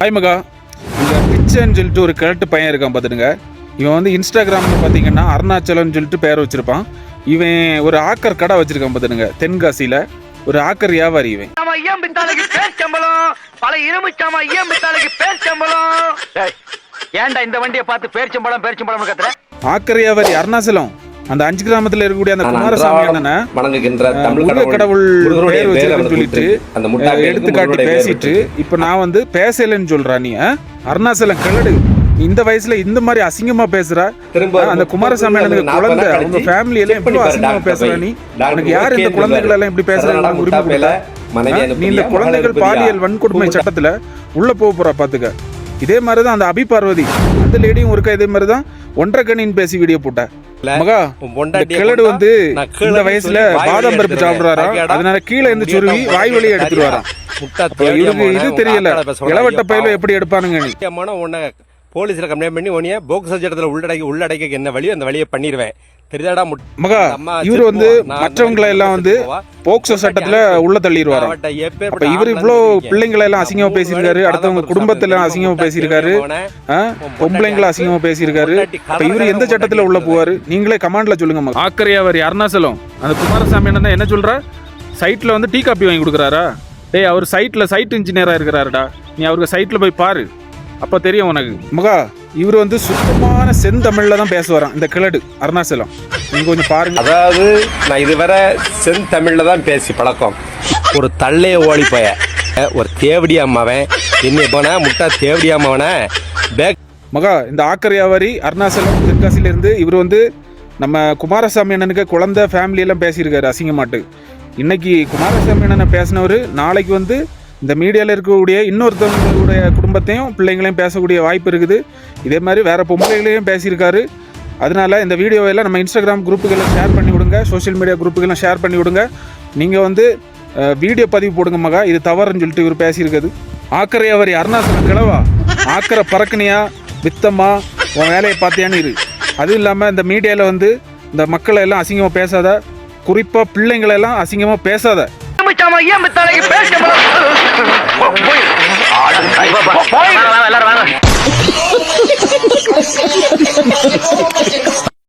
Hi மகா, இங்கே பிச்சைன்னு சொல்லிட்டு ஒரு கிழட்டு பையன் இருக்கான் பார்த்துடுங்க. இவன் வந்து இன்ஸ்டாகிராமில் பார்த்தீங்கன்னா அருணாச்சலம்னு சொல்லிட்டு பேர் வச்சுருப்பான். இவன் ஒரு ஆக்கர் கடை வச்சுருக்கான் பார்த்துடுங்க. தென்காசியில் ஒரு ஆக்கர் வியாபாரி இவன். ஏன்டா இந்த வண்டியை பார்த்து பேர்ச்சம்பளம் பேர்ச்சம்பளம் கத்துற? ஆக்கர் வியாபாரி அருணாச்சலம் அந்த 5 கிராமத்தில் இருக்கக்கூடிய அந்த குமாரசாமி அண்ணனை கடவுள் பேர் வச்சிருக்குன்னு சொல்லிட்டு எடுத்துக்காட்டி பேசிட்டு இப்ப நான் வந்து பேசலன்னு சொல்றா. நீ அருணாச்சலம் கிளடு இந்த வயசுல இந்த மாதிரி அசிங்கமா பேசுற. அந்த குமாரசாமி அண்ணனுக்கு குழந்தை, அவங்க ஃபேமிலி எல்லாம் எப்படி அசிங்கமா பேசுற? நீ உனக்கு யாரு இந்த குழந்தைகள் எல்லாம் எப்படி பேசுறாங்க உரிமை கொடுத்தா? நீ இந்த குழந்தைகள் பாலியல் வன்கொடுமை சட்டத்துல உள்ள போக போற பாத்துக்க. இதே மாதிரிதான் அந்த அபி பார்வதி அந்த லேடியும் ஒருக்கா இதே மாதிரிதான் ஒன்றரை கண்ணின்னு பேசி வீடியோ போட்ட. மகா, கிழடு வந்து இந்த வயசுல பாதாம் பருப்பு சாப்பிடுறாரா, அதனால கீழே இருந்து சுருவி வாய் வழியை எடுத்துருவாராம். இவருக்கு இது தெரியல, இளவட்ட பயில எப்படி எடுப்பானுங்க. நீ போலீஸ்ல கம்ப்ளைண்ட் பண்ணி உனிய போக்சோ சட்டத்துல உள்ளடக்க என்ன வழியோ அந்த வழியை பண்ணிடுவேன். தெரியாடா மகா, இவரு வந்து மற்றவங்களை எல்லாம் வந்து போக்சோ சட்டத்துல உள்ள தள்ளிடுவாராம். அப்ப இவரு இவ்வளவு பிள்ளைங்களை எல்லாம் அசிங்கமா பேசியிருக்காரு, அடுத்தவங்க குடும்பத்துல அசிங்கமா பேசியிருக்காரு, பொம்பளைங்களை அசிங்கமா பேசியிருக்காரு. அப்ப இவரு எந்த சட்டத்துல உள்ள போவாரு? நீங்களே கமாண்ட்ல சொல்லுங்க. ஆக்கரையாவாரி அருணாச்சலம் அந்த குமாரசாமி என்ன சொல்ற? சைட்ல வந்து டீ காப்பி வாங்கி கொடுக்குறாரா? டேய், அவர் சைட் இன்ஜினியரா இருக்கிறாருடா. நீ அவருக்கு சைட்ல போய் பாரு, அப்ப தெரியும் உனக்கு. மகா, இவர் வந்து சுத்தமான செந்தமிழ்ல தான் பேசுவாராம் இந்த கிழடு அருணாச்சலம். நீங்க கொஞ்சம் பாருங்க. அதாவது நான் இதுவரை செந்தமிழ்ல தான் பேசி பழக்கம். ஒரு தள்ளைய ஓடி போய ஒரு தேவடி அம்மாவன் என்ன போன முட்டா தேவடி அம்மாவன பேக். மகா, இந்த ஆக்கர் வியாபாரி அருணாச்சலம் தென்காசில இருந்து இவர் வந்து நம்ம குமாரசாமி அண்ணனுக்கு குழந்தை ஃபேமிலி எல்லாம் பேசியிருக்காரு அசிங்கமாட்டு. இன்னைக்கு குமாரசாமி அண்ணனை பேசினவர் நாளைக்கு வந்து இந்த மீடியாவில் இருக்கக்கூடிய இன்னொருத்தவங்களுடைய குடும்பத்தையும் பிள்ளைங்களையும் பேசக்கூடிய வாய்ப்பு இருக்குது. இதே மாதிரி வேறு பொம்பளைகளையும் பேசியிருக்காரு. அதனால இந்த வீடியோவெல்லாம் நம்ம இன்ஸ்டாகிராம் குரூப்புகளில் ஷேர் பண்ணி விடுங்க, சோஷியல் மீடியா குரூப்புகள்லாம் ஷேர் பண்ணி விடுங்க. நீங்கள் வந்து வீடியோ பதிவு போடுங்க மகா, இது தவறுன்னு சொல்லிட்டு இவர் பேசியிருக்குது. ஆக்கரை அவர் அருணாச்சலம் கிழவா, ஆக்கரை பறக்கணியா வித்தம்மா உன் வேலையை பார்த்தியான்னு இரு. அதுவும் இல்லாமல் இந்த மீடியாவில் வந்து இந்த மக்களை எல்லாம் அசிங்கமாக பேசாத, குறிப்பாக பிள்ளைங்களை எல்லாம் அசிங்கமாக பேசாத. எல்லாரும் வாங்க.